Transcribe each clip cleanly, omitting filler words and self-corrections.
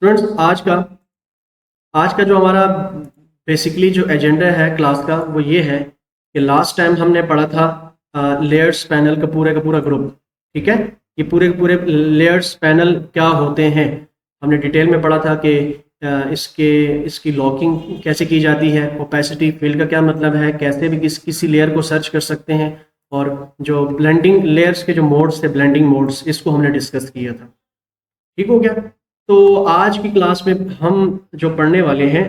Students आज का जो हमारा बेसिकली जो एजेंडा है क्लास का वो ये है कि लास्ट टाइम हमने पढ़ा था लेयर्स पैनल का पूरा ग्रुप। ठीक है, ये पूरे के पूरे लेयर्स पैनल क्या होते हैं हमने डिटेल में पढ़ा था कि इसकी लॉकिंग कैसे की जाती है, ओपेसिटी फील्ड का क्या मतलब है, कैसे भी किसी लेयर को सर्च कर सकते हैं, और जो ब्लेंडिंग लेयर्स के जो मोड्स थे, ब्लेंडिंग मोड्स, इसको हमने डिस्कस किया था। ठीक हो गया। तो आज की क्लास में हम जो पढ़ने वाले हैं,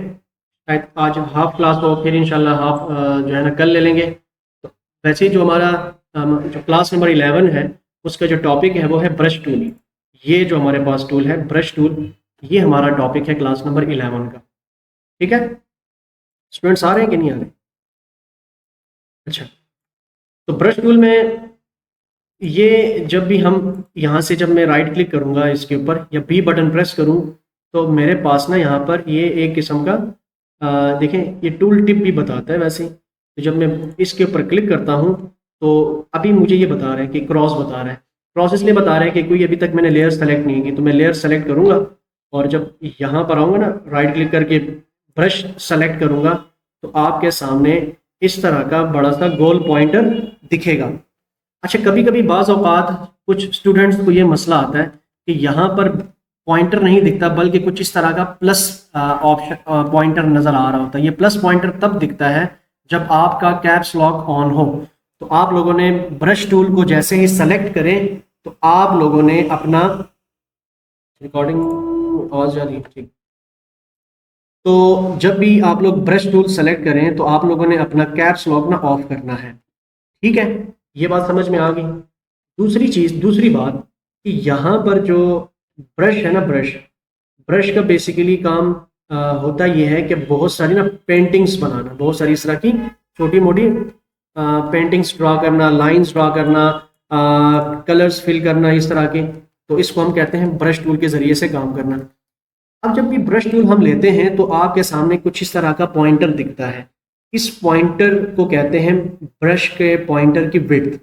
शायद आज हाफ क्लास हो, फिर इंशाल्लाह हाफ जो है ना कल ले लेंगे। तो वैसे ही जो हमारा जो क्लास नंबर 11 है उसका जो टॉपिक है वो है ब्रश टूल। ये जो हमारे पास टूल है ब्रश टूल, ये हमारा टॉपिक है क्लास नंबर 11 का। ठीक है, स्टूडेंट्स आ रहे हैं कि नहीं आ रहे? अच्छा, तो ब्रश टूल में ये जब भी हम यहाँ से जब मैं राइट क्लिक करूँगा इसके ऊपर या बी बटन प्रेस करूँ तो मेरे पास ना यहाँ पर ये एक किस्म का देखें, ये टूल टिप भी बताता है वैसे। तो जब मैं इसके ऊपर क्लिक करता हूँ तो अभी मुझे ये बता रहा है कि क्रॉस बता रहा है। क्रॉस इसलिए बता रहा है कि कोई अभी तक मैंने लेयर सेलेक्ट नहीं की, तो मैं लेयर सेलेक्ट करूँगा और जब यहाँ पर आऊँगा ना, राइट क्लिक करके ब्रश सेलेक्ट करूँगा तो आपके सामने इस तरह का बड़ा सा गोल पॉइंटर दिखेगा। अच्छा, कभी कभी बाज़ औक़ात कुछ स्टूडेंट्स को ये मसला आता है कि यहाँ पर पॉइंटर नहीं दिखता बल्कि कुछ इस तरह का प्लस ऑप्शन पॉइंटर नज़र आ रहा होता है। ये प्लस पॉइंटर तब दिखता है जब आपका कैप्स लॉक ऑन हो। तो आप लोगों ने ब्रश टूल को जैसे ही सेलेक्ट करें तो आप लोगों ने अपना रिकॉर्डिंग आवाज़ जा रही है, ठीक। तो जब भी आप लोग ब्रश टूल सेलेक्ट करें तो आप लोगों ने अपना कैप्स लॉक ना ऑफ करना है। ठीक है, ये बात समझ में आ गई। दूसरी बात कि यहाँ पर जो ब्रश है ना, ब्रश का बेसिकली काम होता ये है कि बहुत सारी ना पेंटिंग्स बनाना, बहुत सारी इस तरह की छोटी मोटी पेंटिंग्स ड्रा करना, लाइंस ड्रा करना, कलर्स फिल करना, इस तरह के। तो इसको हम कहते हैं ब्रश टूल के ज़रिए से काम करना। अब जब भी ब्रश टूल हम लेते हैं तो आपके सामने कुछ इस तरह का पॉइंटर दिखता है। इस पॉइंटर को कहते हैं ब्रश के पॉइंटर की विड्थ।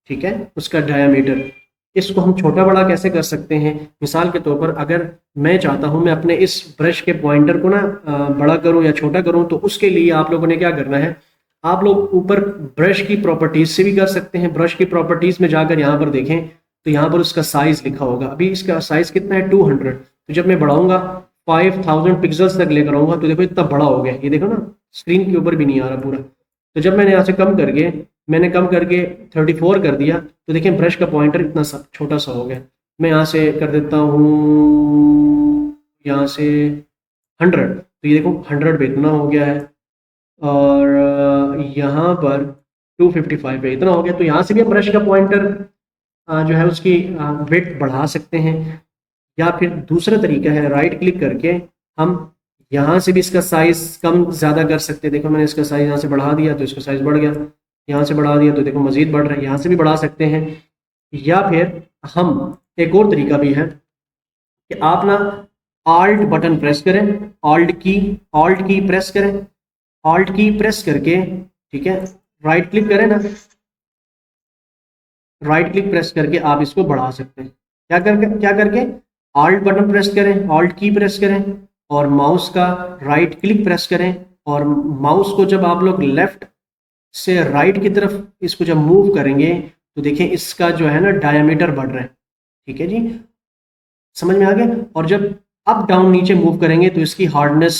ठीक है, उसका डायामीटर। इसको हम छोटा बड़ा कैसे कर सकते हैं? मिसाल के तौर पर अगर मैं चाहता हूं मैं अपने इस ब्रश के पॉइंटर को ना बड़ा करूं या छोटा करूं, तो उसके लिए आप लोगों ने क्या करना है, आप लोग ऊपर ब्रश की प्रॉपर्टीज से भी कर सकते हैं। ब्रश की प्रॉपर्टीज में जाकर यहाँ पर देखें तो यहाँ पर उसका साइज लिखा होगा। अभी इसका साइज कितना है? 200। तो जब मैं बढ़ाऊंगा 5000 पिक्सल्स तक लेकर आऊंगा तो देखो इतना बड़ा हो गया। ये देखो ना, स्क्रीन के ऊपर भी नहीं आ रहा पूरा। तो जब मैंने यहाँ से मैंने कम करके 34 कर दिया तो देखें ब्रश का पॉइंटर इतना छोटा सा हो गया। मैं यहाँ से कर देता हूँ, यहाँ से 100, तो ये देखो 100 पे इतना हो गया है, और यहाँ पर 255 पे इतना हो गया। तो यहाँ से भी हम ब्रश का पॉइंटर जो है उसकी विड्थ बढ़ा सकते हैं। या फिर दूसरा तरीका है, राइट क्लिक करके हम यहाँ से भी इसका साइज कम ज़्यादा कर सकते हैं। देखो मैंने इसका साइज यहाँ से बढ़ा दिया तो इसका साइज बढ़ गया, यहाँ से बढ़ा दिया तो देखो मज़ीद बढ़ रहा है, यहाँ से भी बढ़ा सकते हैं। या फिर हम एक और तरीका भी है कि आप ना ऑल्ट बटन प्रेस करें, ऑल्ट की प्रेस करें, ऑल्ट की प्रेस करके, ठीक है, राइट क्लिक करें ना, राइट क्लिक प्रेस करके आप इसको बढ़ा सकते हैं। क्या करके ऑल्ट बटन प्रेस करें, ऑल्ट की प्रेस करें और माउस का राइट क्लिक प्रेस करें, और माउस को जब आप लोग लेफ्ट से राइट की तरफ इसको जब मूव करेंगे तो देखें इसका जो है ना डायमीटर बढ़ रहा है। ठीक है जी, समझ में आ गया। और जब अप डाउन नीचे मूव करेंगे तो इसकी हार्डनेस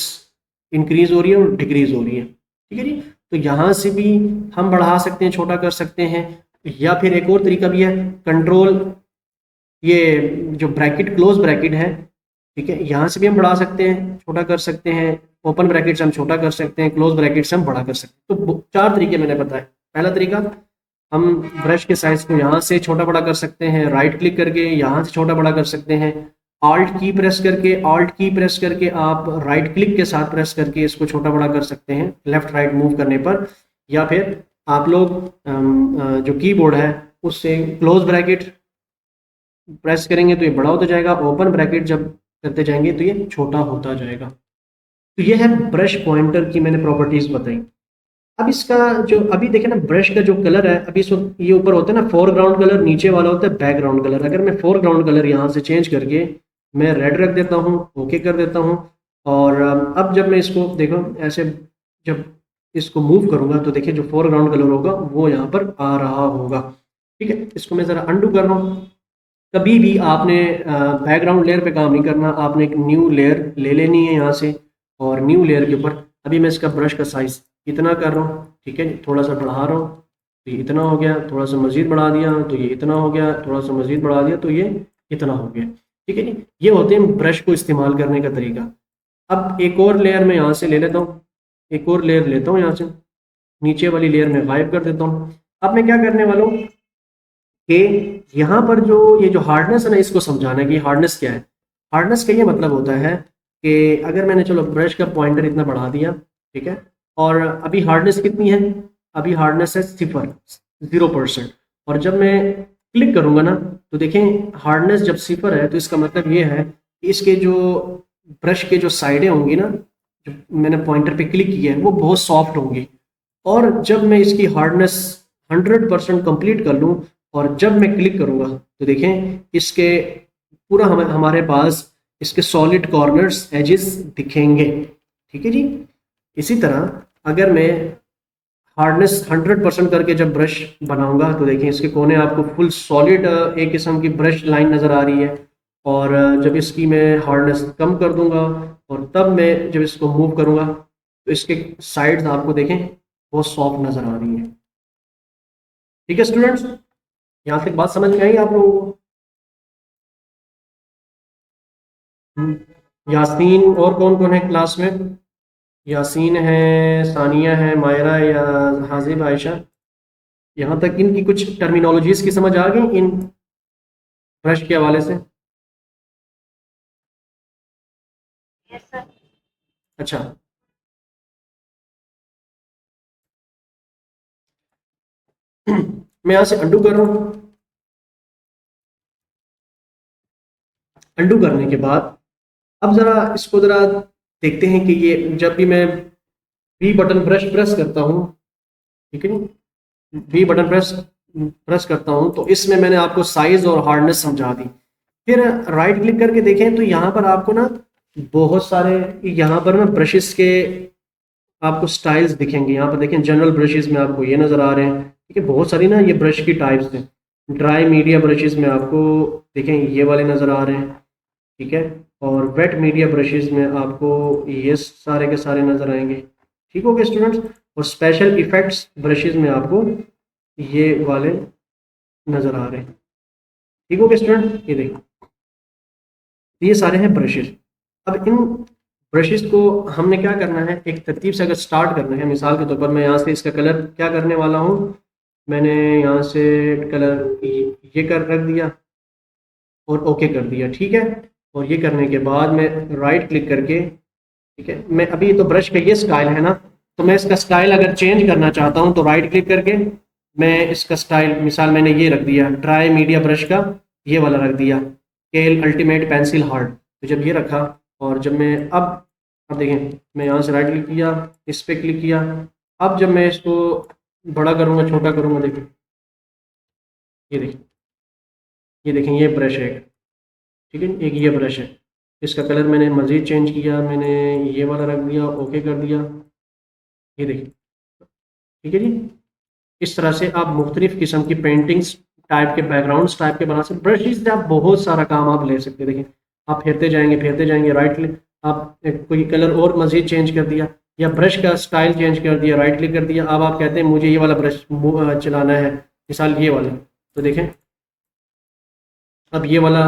इंक्रीज हो रही है और डिक्रीज हो रही है। ठीक है जी, तो यहाँ से भी हम बढ़ा सकते हैं, छोटा कर सकते हैं। या फिर एक और तरीका भी है, कंट्रोल, ये जो ब्रैकेट क्लोज ब्रैकेट है, ठीक है, यहाँ से भी हम बढ़ा सकते हैं, छोटा कर सकते हैं। ओपन ब्रैकेट से हम छोटा कर सकते हैं, क्लोज ब्रैकेट से हम बड़ा कर सकते हैं। तो 4 तरीके मैंने बताए। पहला तरीका, हम ब्रश के साइज को यहाँ से छोटा बड़ा कर सकते हैं, राइट क्लिक करके यहाँ से छोटा बड़ा कर सकते हैं। ऑल्ट की प्रेस करके आप राइट क्लिक के साथ प्रेस करके इसको छोटा बड़ा कर सकते हैं लेफ्ट राइट मूव करने पर। या फिर आप लोग जो कीबोर्ड है उससे क्लोज ब्रैकेट प्रेस करेंगे तो ये बड़ा होता जाएगा, ओपन ब्रैकेट जब करते जाएंगे तो ये छोटा होता जाएगा। तो ये है ब्रश पॉइंटर की मैंने प्रॉपर्टीज बताई। अब इसका जो अभी देखें ना, ब्रश का जो कलर है अभी इस वक्त ये ऊपर होता है ना फोरग्राउंड कलर, नीचे वाला होता है बैकग्राउंड कलर। अगर मैं फोरग्राउंड कलर यहाँ से चेंज करके मैं रेड रख देता हूँ, ओके कर देता हूँ। और अब जब मैं इसको देखो ऐसे जब इसको मूव करूंगा तो देखिए जो फोरग्राउंड कलर होगा वो यहाँ पर आ रहा होगा। ठीक है, इसको मैं ज़रा अंडू कर रहा हूँ। कभी भी आपने बैकग्राउंड लेयर पे काम नहीं करना, आपने एक न्यू लेयर ले लेनी है यहाँ से, और न्यू लेयर के ऊपर अभी मैं इसका ब्रश का साइज इतना कर रहा हूँ। ठीक है, थोड़ा सा बढ़ा रहा हूँ तो ये इतना हो गया, थोड़ा सा मजीद बढ़ा दिया तो ये इतना हो गया, थोड़ा सा मजीद बढ़ा दिया तो ये इतना हो गया। ठीक है जी, ये होते हैं ब्रश को इस्तेमाल करने का तरीका। अब एक और लेयर मैं यहाँ से ले लेता हूँ, एक और लेयर लेता हूँ यहाँ से, नीचे वाली लेयर में गायब कर देता हूँ। अब मैं क्या करने वाला हूँ कि यहाँ पर जो ये जो हार्डनेस है ना, इसको समझाना है कि हार्डनेस क्या है। हार्डनेस का ये मतलब होता है कि अगर मैंने चलो ब्रश का पॉइंटर इतना बढ़ा दिया, ठीक है, और अभी हार्डनेस कितनी है, अभी हार्डनेस है 0%। और जब मैं क्लिक करूंगा ना तो देखें हार्डनेस जब 0 है तो इसका मतलब ये है कि इसके जो ब्रश के जो साइडें होंगी ना, जो मैंने पॉइंटर पे क्लिक किया है वो बहुत सॉफ्ट होंगी। और जब मैं इसकी हार्डनेस 100% कंप्लीट कर लूँ और जब मैं क्लिक करूँगा तो देखें इसके पूरा हमारे पास इसके सॉलिड कॉर्नर्स एजेस दिखेंगे। ठीक है जी, इसी तरह अगर मैं हार्डनेस 100% करके जब ब्रश बनाऊंगा तो देखिए इसके कोने आपको फुल सॉलिड एक किस्म की ब्रश लाइन नज़र आ रही है। और जब इसकी मैं हार्डनेस कम कर दूंगा और तब मैं जब इसको मूव करूंगा तो इसके साइड्स आपको देखें बहुत सॉफ्ट नज़र आ रही है। ठीक है स्टूडेंट्स, यहाँ तक बात समझ में आई आप लोगों को? यासीन और कौन कौन है क्लास में? यासीन है, सानिया है, मायरा या हाजिब, आयशा। यहाँ तक इनकी कुछ टर्मिनोलॉजीज की समझ आ गई इन ब्रश के हवाले से? अच्छा, मैं यहाँ से अंडू कर रहा हूँ। अंडू करने के बाद अब ज़रा इसको ज़रा देखते हैं कि ये जब भी मैं बी बटन ब्रश प्रेस करता हूँ, ठीक है, बी बटन प्रेस प्रेस करता हूँ तो इसमें मैंने आपको साइज और हार्डनेस समझा दी। फिर राइट क्लिक करके देखें तो यहाँ पर आपको ना बहुत सारे यहाँ पर ना ब्रशेस के आपको स्टाइल्स दिखेंगे। यहाँ पर देखें जनरल ब्रशेस में आपको ये नज़र आ रहे हैं। ठीक है, बहुत सारी ना ये ब्रश की टाइप्स हैं। ड्राई मीडिया ब्रशेस में आपको देखें ये वाले नज़र आ रहे हैं। ठीक है, और वेट मीडिया ब्रशेस में आपको ये सारे के सारे नज़र आएंगे। ठीक हो गए स्टूडेंट्स? और स्पेशल इफेक्ट्स ब्रशेस में आपको ये वाले नज़र आ रहे हैं। ठीक हो गए स्टूडेंट? ये देखिए ये सारे हैं ब्रशेस। अब इन ब्रशेस को हमने क्या करना है, एक तरतीब से अगर स्टार्ट करना है, मिसाल के तौर पर मैं यहाँ से इसका कलर क्या करने वाला हूँ, मैंने यहाँ से कलर ये कर रख दिया और ओके कर दिया। ठीक है, और ये करने के बाद मैं राइट क्लिक करके, ठीक है, मैं अभी तो ब्रश का ये स्टाइल है ना, तो मैं इसका स्टाइल अगर चेंज करना चाहता हूँ तो राइट क्लिक करके मैं इसका स्टाइल, मिसाल मैंने ये रख दिया ड्राई मीडिया ब्रश का, ये वाला रख दिया केल अल्टीमेट पेंसिल हार्ड। तो जब ये रखा और जब मैं अब देखें मैं यहाँ से राइट क्लिक किया, इस पर क्लिक किया, अब जब मैं इसको बड़ा करूँगा छोटा करूँगा, देखिए ये देखिए, ये देखें ये ब्रश है एक, ठीक है, एक ये ब्रश है, इसका कलर मैंने मज़ीद चेंज किया, मैंने ये वाला रख दिया, ओके कर दिया, ये देखिए। ठीक है जी, इस तरह से आप मुख्तलिफ किस्म की पेंटिंग्स टाइप के बैकग्राउंड्स टाइप के बना सकते। ब्रशेज से आप बहुत सारा काम आप ले सकते हैं। देखिए आप फिरते जाएंगे राइट क्लिक, आप कोई कलर और मज़ीद चेंज कर दिया या ब्रश का स्टाइल चेंज कर दिया, राइट क्लिक कर दिया, अब आप कहते हैं मुझे ये वाला ब्रश चलाना है, मिसाल ये वाला, तो देखें अब ये वाला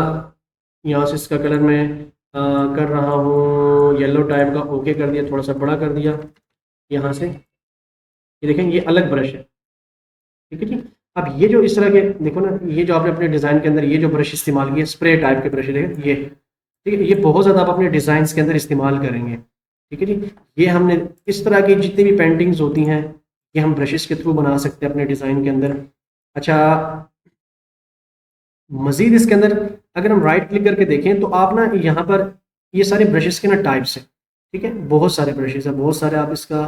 यहाँ से इसका कलर मैं कर रहा हूँ येलो टाइप का, ओके कर दिया, थोड़ा सा बड़ा कर दिया यहाँ से, ये देखें ये अलग ब्रश है। ठीक है जी, अब ये जो इस तरह के देखो ना, ये जो आपने अपने डिज़ाइन के अंदर ये जो ब्रश इस्तेमाल किए स्प्रे टाइप के ब्रश देखें ये, ठीक है, ये बहुत ज़्यादा आप अपने डिज़ाइन के अंदर इस्तेमाल करेंगे। ठीक है जी, ये हमने इस तरह की जितनी भी पेंटिंग्स होती हैं ये हम ब्रशेस के थ्रू बना सकते हैं अपने डिज़ाइन के अंदर। अच्छा, मज़ीद इसके अंदर अगर हम राइट क्लिक करके देखें तो आप ना यहाँ पर ये सारे ब्रशेस के ना टाइप्स हैं। ठीक है, बहुत सारे ब्रशेस हैं, बहुत सारे, आप इसका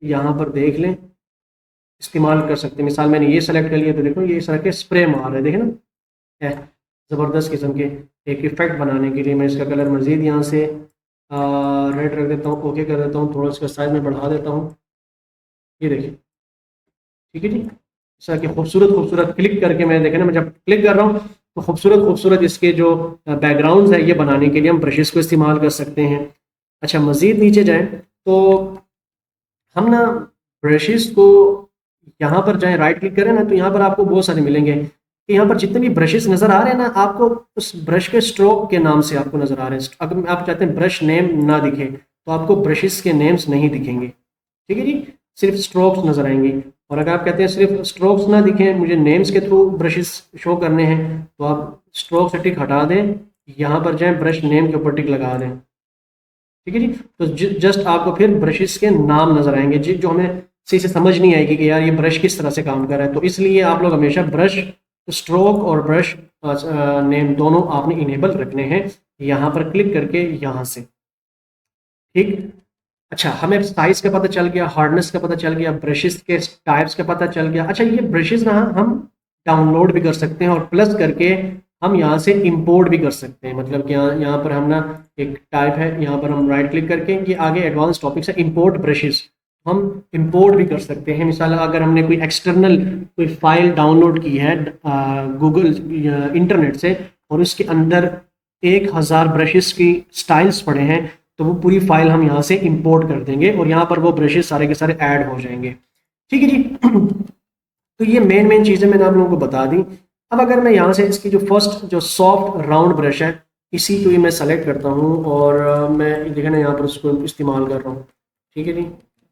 यहाँ पर देख लें, इस्तेमाल कर सकते हैं। मिसाल मैंने ये सेलेक्ट कर लिया तो देखो ये इस तरह के स्प्रे मार रहे हैं, देखें ना है। ज़बरदस्त किस्म के एक इफ़ेक्ट बनाने के लिए मैं इसका कलर मज़ीद यहाँ से रेड रख देता हूँ, ओके कर देता हूँ, थोड़ा इसका साइज में बढ़ा देता हूँ। ये देखिए, ठीक है जी। इस तरह की खूबसूरत खूबसूरत क्लिक करके मैं देखें ना, मैं जब क्लिक कर रहा हूँ तो खूबसूरत खूबसूरत इसके जो बैकग्राउंड्स है ये बनाने के लिए हम ब्रशेस को इस्तेमाल कर सकते हैं। अच्छा, मज़ीद नीचे जाएँ तो हम ना ब्रशेस को यहाँ पर जाएँ, राइट क्लिक करें ना तो यहाँ पर आपको बहुत सारे मिलेंगे कि यहाँ पर जितने भी ब्रशेस नज़र आ रहे हैं ना, आपको उस ब्रश के स्ट्रोक के नाम से आपको नज़र आ रहे हैं। अगर आप चाहते हैं ब्रश नेम ना दिखे तो आपको ब्रशेस के नेम्स नहीं दिखेंगे, ठीक है जी, सिर्फ स्ट्रोक्स नज़र आएंगे। और अगर आप कहते हैं सिर्फ स्ट्रोक्स ना दिखें, मुझे नेम्स के थ्रू ब्रशेस शो करने हैं, तो आप स्ट्रोक से टिक हटा दें, यहाँ पर जाएँ, ब्रश नेम के ऊपर टिक लगा दें, ठीक है जी। तो जस्ट आपको फिर ब्रशेस के नाम नजर आएंगे जी, जो हमें सही से समझ नहीं आएगी कि यार ये ब्रश किस तरह से काम कर रहा है। तो इसलिए आप लोग हमेशा ब्रश स्ट्रोक और ब्रश नेम दोनों आपने इनेबल रखने हैं यहाँ पर क्लिक करके यहाँ से, ठीक। अच्छा, हमें साइज का पता चल गया, हार्डनेस का पता चल गया, ब्रशेस के टाइप्स का पता चल गया। अच्छा, ये ब्रशेस ना हम डाउनलोड भी कर सकते हैं और प्लस करके हम यहाँ से इंपोर्ट भी कर सकते हैं। मतलब कि यहाँ पर हम ना एक टाइप है, यहाँ पर हम राइट क्लिक करके, ये आगे एडवांस टॉपिक्स है, इंपोर्ट ब्रशेस, हम इंपोर्ट भी कर सकते हैं। मिसाल अगर हमने कोई एक्सटर्नल कोई फाइल डाउनलोड की है गूगल इंटरनेट से और उसके अंदर 1000 ब्रशेस की स्टाइल्स पड़े हैं, तो वो पूरी फाइल हम यहाँ से इंपोर्ट कर देंगे और यहाँ पर वो ब्रशेस सारे के सारे ऐड हो जाएंगे, ठीक है जी। तो ये मेन मेन चीज़ें मैंने आप लोगों को बता दी। अब अगर मैं यहाँ से इसकी जो फर्स्ट जो सॉफ्ट राउंड ब्रश है, इसी को ही मैं सेलेक्ट करता हूँ और मैं देखें ना यहाँ पर उसको इस्तेमाल कर रहा हूँ, ठीक है जी,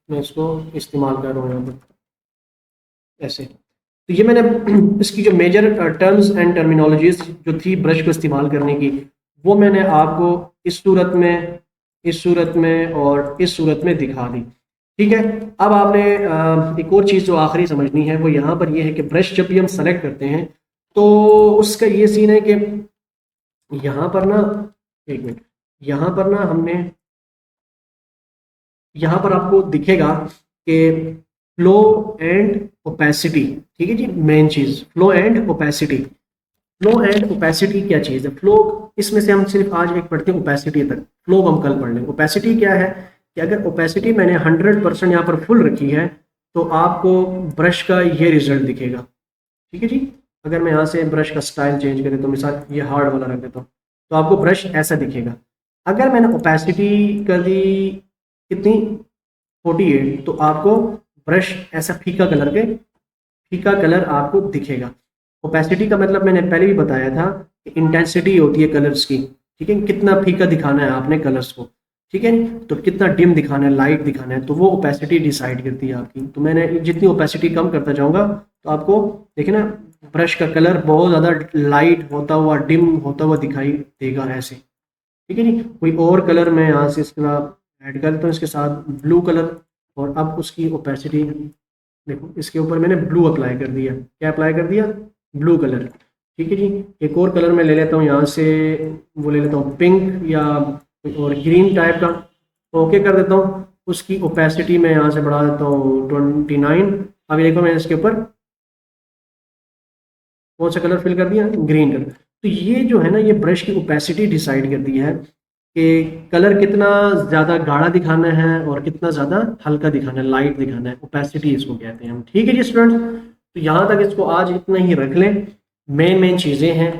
मैं इसको इस्तेमाल कर रहा हूँ यहाँ पर ऐसे। तो ये मैंने इसकी जो मेजर टर्म्स एंड टर्मिनोलॉजीज जो थी ब्रश को इस्तेमाल करने की, वो मैंने आपको इस सूरत में, इस सूरत में और इस सूरत में दिखा दी, ठीक है। अब आपने एक और चीज़ जो आखिरी समझनी है वो यहाँ पर ये है कि ब्रश जब भी हम सेलेक्ट करते हैं तो उसका ये सीन है कि यहाँ पर ना, एक मिनट, यहाँ पर ना हमने, यहाँ पर आपको दिखेगा कि फ्लो एंड ओपेसिटी, ठीक है जी, मेन चीज़ flow and opacity. Flow and opacity क्या चीज़ है? फ्लो, इसमें से हम सिर्फ आज एक पढ़ते हैं ओपेसिटी तक, फ्लो हम कल पढ़ लेंगे। ओपेसिटी क्या है कि अगर ओपेसिटी मैंने 100% यहाँ पर फुल रखी है तो आपको ब्रश का ये रिजल्ट दिखेगा, ठीक है जी। अगर मैं यहाँ से ब्रश का स्टाइल चेंज करें तो मिसाल ये हार्ड वाला रख देता हूँ तो आपको ब्रश ऐसा दिखेगा। अगर मैंने ओपेसिटी कर दी कितनी, 48, तो आपको ब्रश ऐसा फीका कलर के, फीका कलर आपको दिखेगा। ओपेसिटी का मतलब मैंने पहले भी बताया था कि इंटेंसिटी होती है कलर्स की, ठीक है, कितना फीका दिखाना है आपने कलर्स को, ठीक है, तो कितना डिम दिखाना है, लाइट दिखाना है, तो वो ओपेसिटी डिसाइड करती है आपकी। तो मैंने जितनी ओपेसिटी कम करता जाऊंगा तो आपको देखिए ना ब्रश का कलर बहुत ज़्यादा लाइट होता हुआ, डिम होता हुआ दिखाई देगा ऐसे, ठीक है जी। कोई और कलर मैं यहाँ से इसका ऐड कर देता हूँ इसके साथ, ब्लू कलर, और अब उसकी ओपेसिटी देखो, इसके ऊपर मैंने ब्लू अप्लाई कर दिया। क्या अप्लाई कर दिया? ब्लू कलर, ठीक है जी। एक और कलर मैं ले लेता हूँ यहाँ से, वो ले लेता हूँ पिंक या कोई और ग्रीन टाइप का, ओके कर देता हूँ। उसकी ओपेसिटी मैं यहाँ से बढ़ा देता हूँ 29। अभी देखो मैं इसके ऊपर कौन सा कलर फिल कर दिया? Green colour. तो ये जो है ना, ये ब्रश की ओपेसिटी डिसाइड करती है कि कलर कितना ज़्यादा गाढ़ा दिखाना है और कितना ज़्यादा हल्का दिखाना है, लाइट दिखाना है, ओपेसिटी इसको कहते हैं हम, ठीक है जी स्टूडेंट्स। तो यहाँ तक इसको आज इतना ही रख लें, मेन मेन चीज़ें हैं।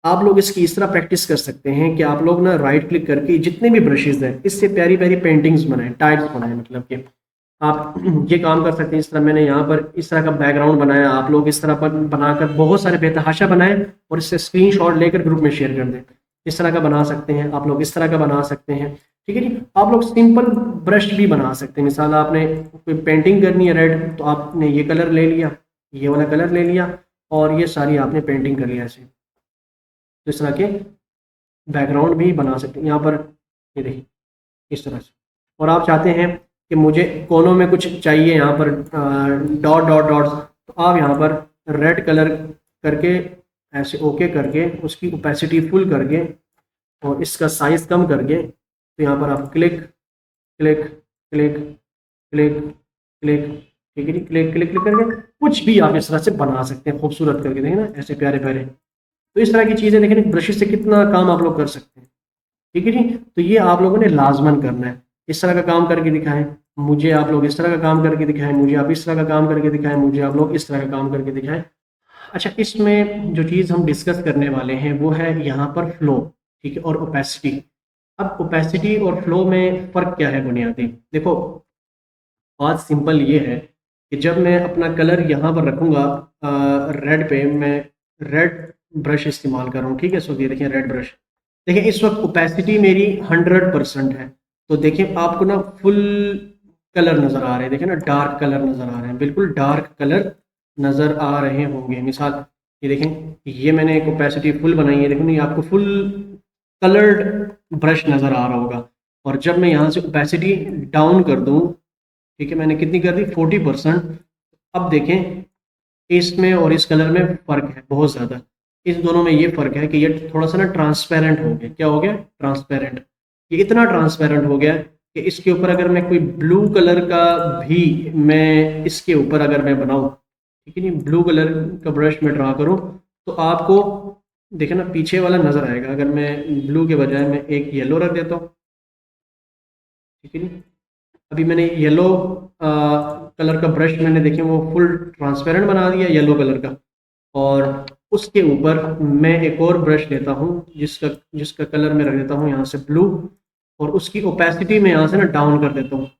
आप लोग इसकी इस तरह प्रैक्टिस कर सकते हैं कि आप लोग ना राइट क्लिक करके जितने भी ब्रशेज हैं इससे प्यारी प्यारी पेंटिंग्स बनाएं, टाइल्स बनाएं, मतलब कि आप ये काम कर सकते हैं। इस तरह मैंने यहाँ पर इस तरह का बैकग्राउंड बनाया, आप लोग इस तरह पर बनाकर बहुत सारे बेतहाशा बनाएं और इससे स्क्रीनशॉट लेकर ग्रुप में शेयर कर दें। इस तरह का बना सकते हैं आप लोग, इस तरह का बना सकते हैं, ठीक है जी। आप लोग सिंपल ब्रश भी बना सकते हैं। मिसाल आपने कोई पेंटिंग करनी है रेड, तो आपने ये कलर ले लिया, ये वाला कलर ले लिया और ये सारी आपने पेंटिंग कर लिया ऐसे। तो इस तरह के बैकग्राउंड भी बना सकते हैं यहाँ पर, ये देखिए इस तरह से। और आप चाहते हैं कि मुझे कोनों में कुछ चाहिए यहाँ पर डॉट डॉट डॉट, तो आप यहाँ पर रेड कलर करके ऐसे ओके करके उसकी ओपेसिटी फुल करके और इसका साइज कम करके, तो यहाँ पर आप click click click click click, ठीक है जी, क्लिक क्लिक क्लिक करके कुछ भी आप इस तरह से बना सकते हैं खूबसूरत करके, देखें ना ऐसे प्यारे प्यारे, तो इस तरह की चीज़ें देखें ब्रश से कितना काम आप लोग कर सकते हैं। ठीक है जी। तो ये आप लोगों ने लाजमन करना है, इस तरह का काम करके दिखाएं, मुझे आप लोग इस तरह का काम करके दिखाएं, मुझे आप इस तरह का काम करके दिखाएं, मुझे आप लोग इस तरह का काम करके दिखाएं। अच्छा, इसमें जो चीज़ हम डिस्कस करने वाले हैं वो है यहाँ पर फ्लो, ठीक है, और ओपेसिटी। अब ओपेसिटी और फ्लो में फ़र्क क्या है बुनियादी? देखो, बात सिंपल ये है कि जब मैं अपना कलर यहाँ पर रखूँगा रेड पे, मैं रेड ब्रश इस्तेमाल कर रहा हूँ, ठीक है। सो ये देखिए रेड ब्रश, देखिए इस वक्त ओपेसिटी मेरी 100% है। तो देखिए आपको ना फुल कलर नज़र आ रहे हैं, देखिए ना डार्क कलर नज़र आ रहे हैं, बिल्कुल डार्क कलर नज़र आ रहे होंगे। मिसाल ये देखें, ये मैंने एक ओपेसिटी फुल बनाई है, देखो नहीं आपको फुल कलर्ड ब्रश नज़र आ रहा होगा। और जब मैं यहाँ से ओपेसिटी डाउन कर दूँ, ठीक है, मैंने कितनी कर दी 40%। अब देखें इसमें और इस कलर में फ़र्क है बहुत ज़्यादा। इस दोनों में ये फ़र्क है कि ये थोड़ा सा ना ट्रांसपेरेंट हो गया। क्या हो गया? ट्रांसपेरेंट। ये इतना ट्रांसपेरेंट हो गया कि इसके ऊपर अगर मैं कोई ब्लू कलर का भी मैं इसके ऊपर अगर मैं बनाऊँ, ठीक है नहीं, ब्लू कलर का ब्रश में ड्रा करूँ, तो आपको देखे ना पीछे वाला नज़र आएगा। अगर मैं ब्लू के बजाय मैं एक येलो रख देता हूँ, ठीक है नहीं, अभी मैंने येलो कलर का ब्रश मैंने देखे वो फुल ट्रांसपेरेंट बना दिया येलो कलर का। और उसके ऊपर मैं एक और ब्रश लेता हूँ जिसका जिसका कलर मैं रख देता हूँ यहाँ से ब्लू, और उसकी ओपेसिटी में यहाँ से ना डाउन कर देता हूँ।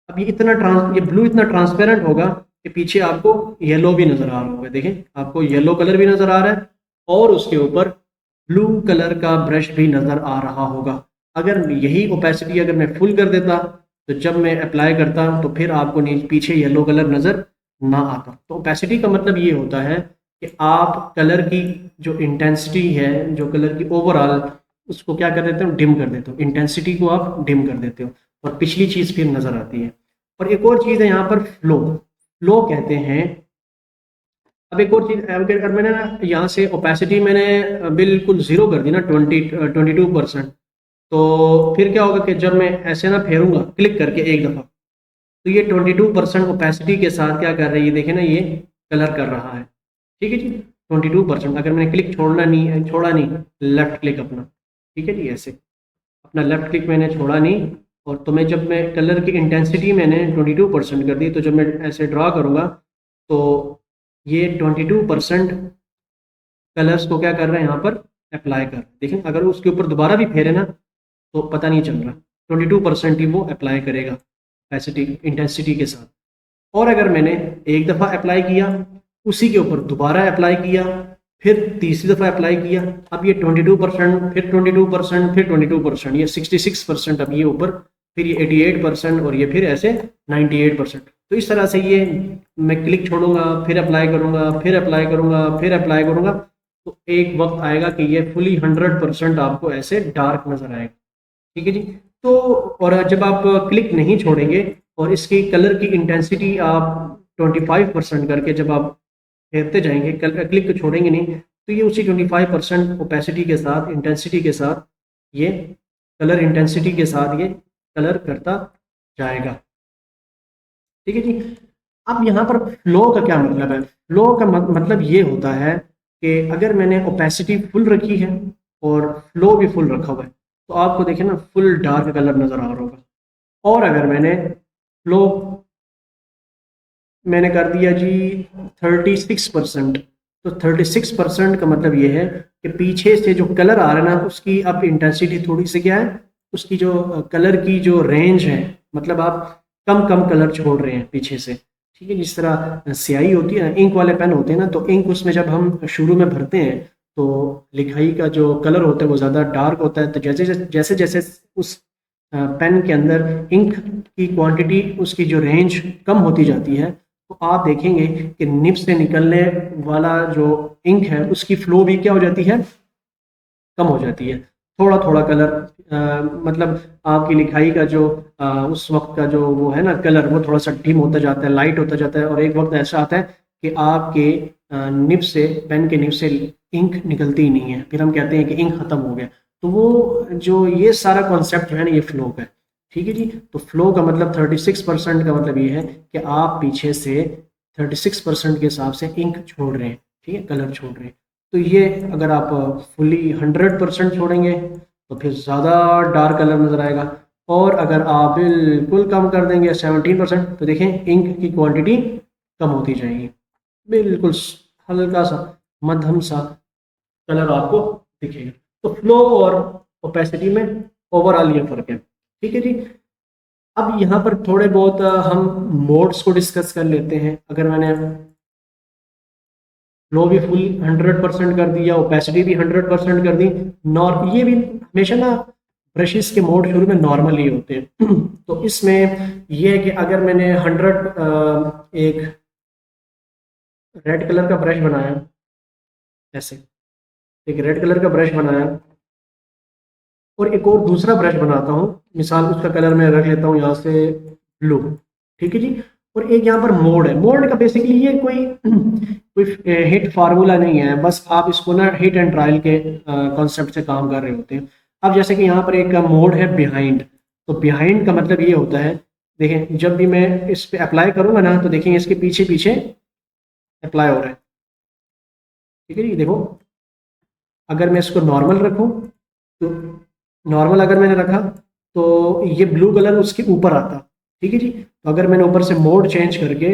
अब ये ब्लू इतना ट्रांसपेरेंट होगा कि पीछे आपको येलो भी नज़र आ रहा होगा। देखें आपको येलो कलर भी नज़र आ रहा है और उसके ऊपर ब्लू कलर का ब्रश भी नज़र आ रहा होगा। अगर यही ओपेसिटी अगर मैं फुल कर देता तो जब मैं अप्लाई करता तो फिर आपको पीछे येलो कलर नज़र ना आता। तो ओपेसिटी का मतलब ये होता है कि आप कलर की जो इंटेंसिटी है, जो कलर की ओवरऑल, उसको क्या कर देते हो? डिम कर देते हो, इंटेंसिटी को आप डिम कर देते हो और पिछली चीज़ फिर नज़र आती है। और एक और चीज़ है यहाँ पर फ्लो, फ्लो कहते हैं। अब एक और चीज़, अगर मैंने ना यहाँ से ओपेसिटी मैंने बिल्कुल ज़ीरो कर दी ना, 22%, तो फिर क्या होगा कि जब मैं ऐसे ना फेरूंगा क्लिक करके एक दफ़ा, तो ये 22% ओपेसिटी के साथ क्या कर रही है, देखे ना ये कलर कर रहा है। ठीक है जी, 22%। अगर मैंने क्लिक छोड़ा नहीं, लेफ्ट क्लिक अपना, ठीक है जी, ऐसे अपना लेफ्ट क्लिक मैंने छोड़ा नहीं, और तो मैं जब मैं कलर की इंटेंसिटी मैंने 22% कर दी, तो जब मैं ऐसे ड्रा करूँगा तो ये 22% कलर्स को क्या कर रहे हैं यहाँ पर अप्लाई कर। देखें अगर उसके ऊपर दोबारा भी फेरे ना तो पता नहीं चल रहा, 22% ही वो अप्लाई करेगा कैपेसिटी इंटेंसिटी के साथ। और अगर मैंने एक दफ़ा अप्लाई किया, उसी के ऊपर दोबारा अप्लाई किया, फिर तीसरी दफ़ा अप्लाई किया, अब ये 22%, फिर 22%, फिर 22%, ये 66%, अब ये ऊपर, फिर ये 88%, और ये फिर ऐसे 98%। तो इस तरह से ये मैं क्लिक छोड़ूंगा, फिर अप्लाई करूंगा, फिर अप्लाई करूंगा, फिर अप्लाई करूंगा, तो एक वक्त आएगा कि ये फुली 100% आपको ऐसे डार्क नजर आएगा। ठीक है जी। तो और जब आप क्लिक नहीं छोड़ेंगे और इसकी कलर की इंटेंसिटी आप 25% करके जब आप फेरते जाएंगे, क्लिक तो छोड़ेंगे नहीं, तो ये उसी 25% ओपेसिटी के साथ, इंटेंसिटी के साथ, ये कलर इंटेंसिटी के साथ ये कलर करता जाएगा। ठीक है जी। अब यहाँ पर फ्लो का क्या मतलब है? फ्लो का मतलब ये होता है कि अगर मैंने ओपेसिटी फुल रखी है और फ्लो भी फुल रखा हुआ है, तो आपको देखें ना फुल डार्क कलर नज़र आ रहा होगा। और अगर मैंने फ्लो मैंने कर दिया जी 36%, तो 36% का मतलब ये है कि पीछे से जो कलर आ रहा है ना उसकी अब इंटेंसिटी थोड़ी सी क्या है, उसकी जो कलर की जो रेंज है, मतलब आप कम कम कलर छोड़ रहे हैं पीछे से। ठीक है, जिस तरह स्याही होती है, इंक वाले पेन होते हैं ना, तो इंक उसमें जब हम शुरू में भरते हैं तो लिखाई का जो कलर होता है वो ज़्यादा डार्क होता है। तो जैसे जैसे जैसे उस पेन के अंदर इंक की क्वांटिटी, उसकी जो रेंज कम होती जाती है, तो आप देखेंगे कि निब से निकलने वाला जो इंक है उसकी फ्लो भी क्या हो जाती है, कम हो जाती है। थोड़ा थोड़ा कलर मतलब आपकी लिखाई का जो उस वक्त का जो वो है ना कलर, वो थोड़ा सा डिम होता जाता है, लाइट होता जाता है, और एक वक्त ऐसा आता है कि आपके निब से, पेन के निब से इंक निकलती ही नहीं है, फिर हम कहते हैं कि इंक खत्म हो गया। तो वो जो ये सारा कॉन्सेप्ट जो है ना ये फ्लो का है। ठीक है जी। तो फ्लो का मतलब 36% का मतलब ये है कि आप पीछे से 36% के हिसाब से इंक छोड़ रहे हैं, ठीक है, कलर छोड़ रहे हैं। तो ये अगर आप फुली 100% छोड़ेंगे तो फिर ज़्यादा डार्क कलर नज़र आएगा, और अगर आप बिल्कुल कम कर देंगे 17%, तो देखें इंक की क्वांटिटी कम होती जाएगी, बिल्कुल हल्का सा मध्यम सा कलर आपको दिखेगा। तो फ्लो और ओपेसिटी में ओवरऑल ये फर्क है। ठीक है जी। अब यहाँ पर थोड़े बहुत हम मोड्स को डिस्कस कर लेते हैं। अगर मैंने फ्लो भी फुल 100% कर दिया, ओपेसिटी भी 100% कर दी, ये भी हमेशा ना ब्रशेस के मोड शुरू में नॉर्मल ही होते हैं तो इसमें यह है कि अगर मैंने 100 एक रेड कलर का ब्रश बनाया, ऐसे एक रेड कलर का ब्रश बनाया और एक और दूसरा ब्रश बनाता हूँ, मिसाल उसका कलर मैं रख लेता हूँ यहाँ से ब्लू। ठीक है जी। और एक यहाँ पर मोड है, मोड का बेसिकली ये कोई कोई हिट फार्मूला नहीं है, बस आप इसको ना हिट एंड ट्रायल के कॉन्सेप्ट से काम कर रहे होते हैं। अब जैसे कि यहाँ पर एक मोड है बिहाइंड, तो बिहाइंड का मतलब ये होता है, देखें जब भी मैं इस पे अप्लाई करूंगा ना तो देखेंगे इसके पीछे पीछे अप्लाई हो रहा है। ठीक है जी। देखो अगर मैं इसको नॉर्मल रखूं, तो नॉर्मल अगर मैंने रखा तो ये ब्लू कलर उसके ऊपर आता। ठीक है जी। तो अगर मैंने ऊपर से मोड चेंज करके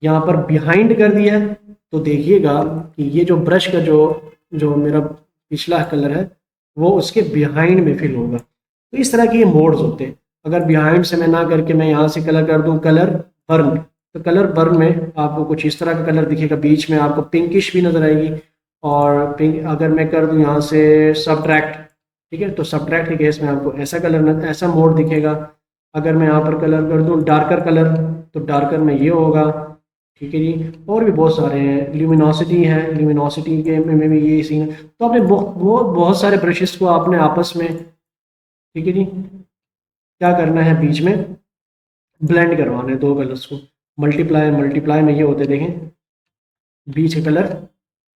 यहाँ पर बिहाइंड कर दिया है, तो देखिएगा कि ये जो ब्रश का जो जो मेरा पिछला कलर है वो उसके बिहाइंड में फिल होगा। तो इस तरह के ये मोड्स होते हैं। अगर बिहाइंड से मैं ना करके मैं यहाँ से कलर कर दूँ कलर बर्न, तो कलर बर्न में आपको कुछ इस तरह का कलर दिखेगा, बीच में आपको पिंकिश भी नजर आएगी। और पिंक अगर मैं कर दूँ यहाँ से सब्ट्रैक्ट, ठीक है, तो सब्ट्रैक्ट के केस में आपको ऐसा कलर ऐसा मोड दिखेगा। अगर मैं यहाँ पर कलर कर दूँ डार्कर कलर, तो डार्कर में ये होगा। ठीक है जी। और भी बहुत सारे हैं, ल्यूमिनोसिटी है, ल्यूमिनोसिटी के में भी ये सीन है। तो आपने बहुत सारे ब्रशेस को आपने आपस में, ठीक है जी, क्या करना है, बीच में ब्लेंड करवाना है दो कलर्स को। मल्टीप्लाई मल्टीप्लाई में ये होते देखें बीच के कलर,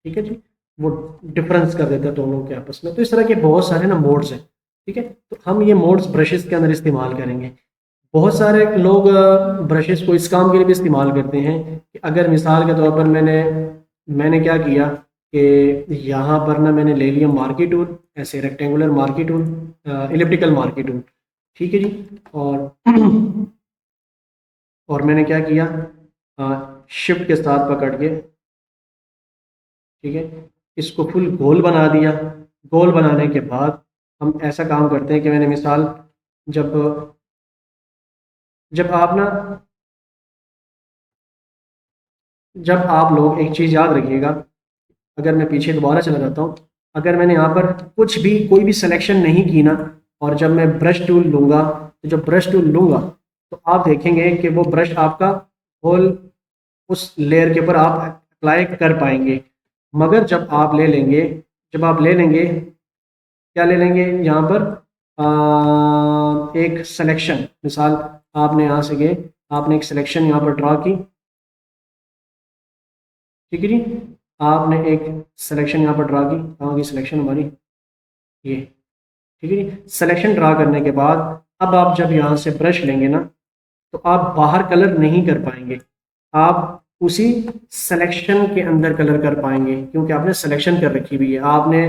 ठीक है जी, वो डिफरेंस कर देता है दोनों के आपस में। तो इस तरह के बहुत सारे ना मोड्स हैं। ठीक है। तो हम ये मोड्स ब्रशेस के अंदर इस्तेमाल करेंगे। बहुत सारे लोग ब्रशेस को इस काम के लिए भी इस्तेमाल करते हैं कि अगर मिसाल के तौर पर मैंने क्या किया कि यहाँ पर ना मैंने ले लिया मार्की टूल, ऐसे rectangular marquee tool, elliptical marquee tool. ठीक है जी। और और मैंने क्या किया, शिफ्ट के साथ पकड़ के, ठीक है, इसको फुल गोल बना दिया। गोल बनाने के बाद हम ऐसा काम करते हैं कि मैंने मिसाल, जब जब आप ना जब आप लोग एक चीज़ याद रखिएगा, अगर मैं पीछे दोबारा चला जाता हूँ, अगर मैंने यहाँ पर कुछ भी कोई भी सिलेक्शन नहीं की ना, और जब मैं ब्रश टूल लूँगा, तो जब ब्रश टूल लूँगा तो आप देखेंगे कि वो ब्रश आपका होल उस लेयर के ऊपर आप अप्लाई कर पाएंगे। मगर जब आप ले लेंगे, क्या ले लेंगे यहाँ पर, एक सिलेक्शन, मिसाल आपने यहाँ से गए, आपने एक सिलेक्शन यहाँ पर ड्रा की। ठीक है जी। आपने एक सिलेक्शन यहाँ पर ड्रा की, कहाँ की सिलेक्शन हमारी, ये। ठीक है जी। सिलेक्शन ड्रा करने के बाद अब आप जब यहाँ से ब्रश लेंगे ना, तो आप बाहर कलर नहीं कर पाएंगे, आप उसी सिलेक्शन के अंदर कलर कर पाएंगे, क्योंकि आपने सिलेक्शन कर रखी हुई है। आपने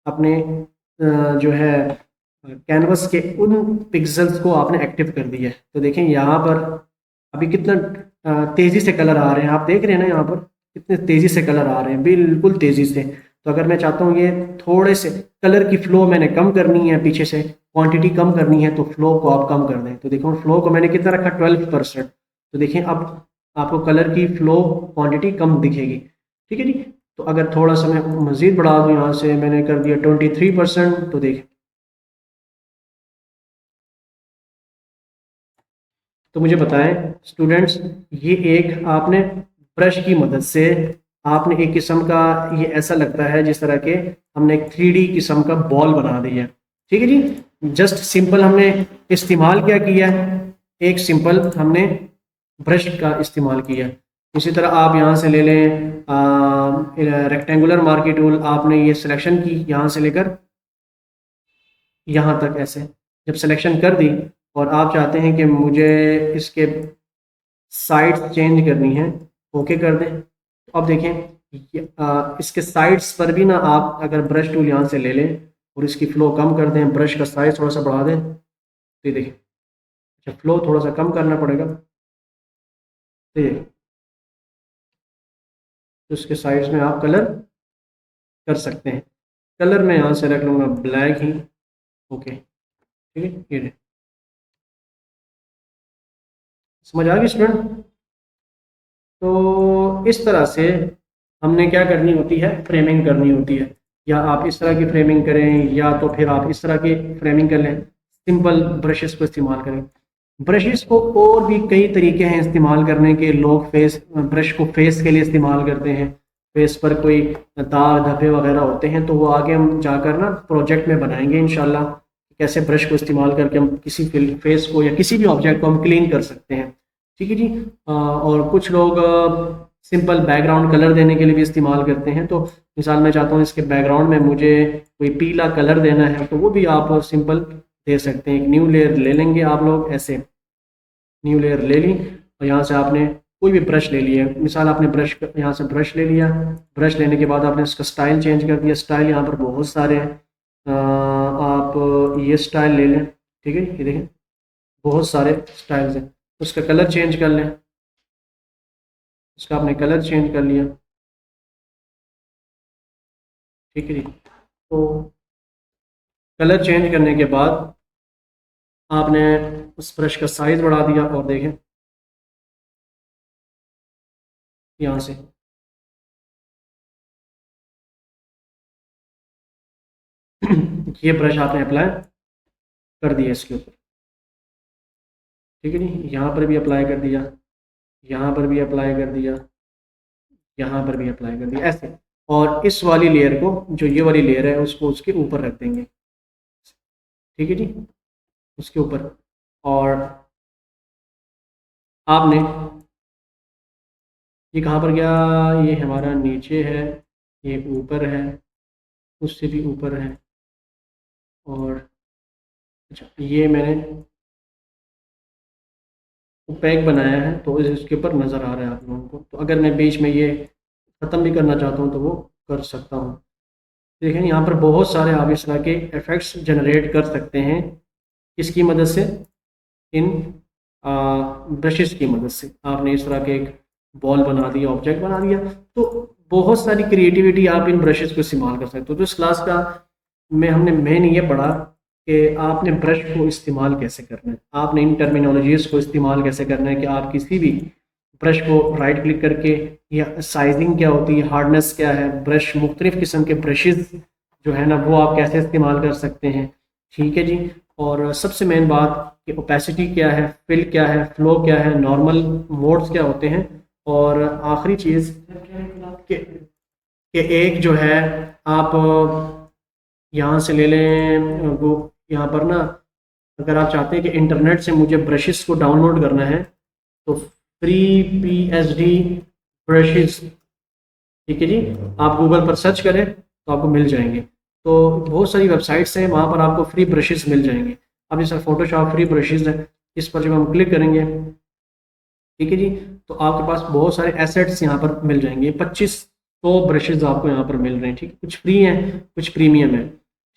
अपने जो है कैनवस के उन पिक्सेल्स को आपने एक्टिव कर दिया है। तो देखें यहाँ पर अभी कितना तेजी से कलर आ रहे हैं, आप देख रहे हैं ना यहाँ पर कितने तेजी से कलर आ रहे हैं, बिल्कुल तेजी से। तो अगर मैं चाहता हूँ ये थोड़े से कलर की फ्लो मैंने कम करनी है, पीछे से क्वांटिटी कम करनी है, तो फ्लो को आप कम कर दें। तो देखो फ्लो को मैंने कितना रखा, 12%। तो देखिए अब आपको कलर की फ्लो क्वांटिटी कम दिखेगी। ठीक है जी। तो अगर थोड़ा सा मैं मज़ीद बढ़ा दूँ, यहाँ से मैंने कर दिया 23%, तो देखें, तो मुझे बताएं स्टूडेंट्स, ये एक आपने ब्रश की मदद से आपने एक किस्म का, ये ऐसा लगता है जिस तरह के हमने एक 3D किस्म का बॉल बना दिया। ठीक है जी। जस्ट सिंपल हमने इस्तेमाल क्या किया, एक सिंपल हमने ब्रश का इस्तेमाल किया। इसी तरह आप यहाँ से ले लें रेक्टेंगुलर मार्की टूल, आपने ये सिलेक्शन की यहाँ से लेकर यहाँ तक, ऐसे जब सिलेक्शन कर दी और आप चाहते हैं कि मुझे इसके साइड चेंज करनी है, ओके कर दें। तो अब देखें इसके साइड्स पर भी ना आप अगर ब्रश टूल यहाँ से ले लें और इसकी फ्लो कम कर दें, ब्रश का साइज थोड़ा सा बढ़ा दें, तो ये देखिए, अच्छा फ्लो थोड़ा सा कम करना पड़ेगा, तो ये तो इसके साइड्स में आप कलर कर सकते हैं। कलर मैं यहाँ से रख लूँगा ब्लैक ही, ओके ठीक है। ये देखिए, समझ आ गई स्टूडेंट? तो इस तरह से हमने क्या करनी होती है, फ्रेमिंग करनी होती है। या आप इस तरह की फ्रेमिंग करें, या तो फिर आप इस तरह की फ्रेमिंग कर लें, सिंपल ब्रशेस को इस्तेमाल करें। ब्रशेस को और भी कई तरीके हैं इस्तेमाल करने के। लोग फेस ब्रश को फेस के लिए इस्तेमाल करते हैं, फेस पर कोई दाग धब्बे वगैरह होते हैं, तो वो आगे हम जाकर ना प्रोजेक्ट में बनाएंगे इंशाल्लाह, कैसे ब्रश को इस्तेमाल करके हम किसी फेस को या किसी भी ऑब्जेक्ट को हम क्लीन कर सकते हैं। ठीक है जी। और कुछ लोग सिंपल बैकग्राउंड कलर देने के लिए भी इस्तेमाल करते हैं। तो मिसाल मैं चाहता हूँ इसके बैकग्राउंड में मुझे कोई पीला कलर देना है, तो वो भी आप सिंपल दे सकते हैं। एक न्यू लेयर ले लेंगे आप लोग, ऐसे न्यू लेयर ले ली और यहाँ से आपने कोई भी ब्रश ले लिया, मिसाल आपने ब्रश यहाँ से ब्रश ले लिया। ब्रश लेने के बाद आपने इसका स्टाइल चेंज कर दिया। स्टाइल यहाँ पर बहुत सारे हैं, आप ये स्टाइल ले लें, ठीक है। ये देखें बहुत सारे स्टाइल्स हैं। उसका कलर चेंज कर लें, उसका आपने कलर चेंज कर लिया, ठीक है जी। तो कलर चेंज करने के बाद आपने उस ब्रश का साइज बढ़ा दिया और देखें यहाँ से ये ब्रश आपने अप्लाई कर दिया इसके ऊपर, ठीक है जी। यहाँ पर भी अप्लाई कर दिया, यहाँ पर भी अप्लाई कर दिया, यहाँ पर भी अप्लाई कर दिया, ऐसे। और इस वाली लेयर को, जो ये वाली लेयर है, उसको उसके ऊपर रख देंगे, ठीक है जी, उसके ऊपर। और आपने ये कहाँ पर गया, ये हमारा नीचे है, ये ऊपर है, उससे भी ऊपर है। और अच्छा, ये मैंने पैक बनाया है तो इसके ऊपर नज़र आ रहा है आप लोगों को। तो अगर मैं बीच में ये ख़त्म भी करना चाहता हूँ तो वो कर सकता हूँ। देखें यहाँ पर बहुत सारे आप इस तरह के इफ़ेक्ट्स जनरेट कर सकते हैं, किसकी मदद से, इन ब्रशेस की मदद से। आपने इस तरह के एक बॉल बना दिया, ऑब्जेक्ट बना दिया, तो बहुत सारी क्रिएटिविटी आप इन ब्रशेस को इस्तेमाल कर सकते हो। तो इस क्लास का में हमने मेन ये पढ़ा कि आपने ब्रश को इस्तेमाल कैसे करना है, आपने इन टर्मिनोलॉजीज़ को इस्तेमाल कैसे करना है कि आप किसी भी ब्रश को राइट क्लिक करके, या साइजिंग क्या होती है, हार्डनेस क्या है, ब्रश मुख्तलिफ़ किस्म के ब्रशेज़ जो है ना वो आप कैसे इस्तेमाल कर सकते हैं, ठीक है जी। और सबसे मेन बात कि ओपेसिटी क्या है, फिल क्या है, फ्लो क्या है, नॉर्मल मोड्स क्या होते हैं। और आखिरी चीज़ कि एक जो है आप यहाँ से ले लें, वो यहाँ पर ना अगर आप चाहते हैं कि इंटरनेट से मुझे ब्रशेस को डाउनलोड करना है तो फ्री PSD ब्रशेस, ठीक है जी, आप गूगल पर सर्च करें तो आपको मिल जाएंगे। तो बहुत सारी वेबसाइट्स हैं, वहाँ पर आपको फ्री ब्रशेस मिल जाएंगे। अब जैसे फोटोशॉप फ्री ब्रशेस है, इस पर जब हम क्लिक करेंगे, ठीक है जी, तो आपके पास बहुत सारे एसेट्स यहाँ पर मिल जाएंगे। 2500 ब्रशेज आपको यहाँ पर मिल रहे हैं, ठीक है। कुछ फ्री हैं, कुछ प्रीमियम है,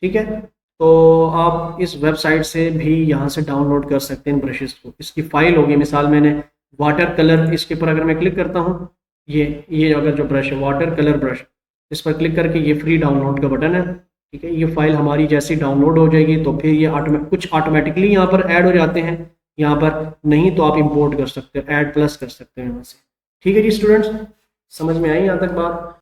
ठीक है। तो आप इस वेबसाइट से भी यहाँ से डाउनलोड कर सकते हैं ब्रशेस को। इसकी फाइल होगी, मिसाल मैंने वाटर कलर, इसके ऊपर अगर मैं क्लिक करता हूँ, ये अगर जो ब्रश है वाटर कलर ब्रश, इस पर क्लिक करके ये फ्री डाउनलोड का बटन है, ठीक है। ये फाइल हमारी जैसी डाउनलोड हो जाएगी तो फिर ये कुछ ऑटोमेटिकली यहाँ पर ऐड हो जाते हैं, यहाँ पर नहीं तो आप इंपोर्ट कर सकते हो, ऐड प्लस कर सकते हो यहाँ से, ठीक है जी। स्टूडेंट्स समझ में आई यहाँ तक बात?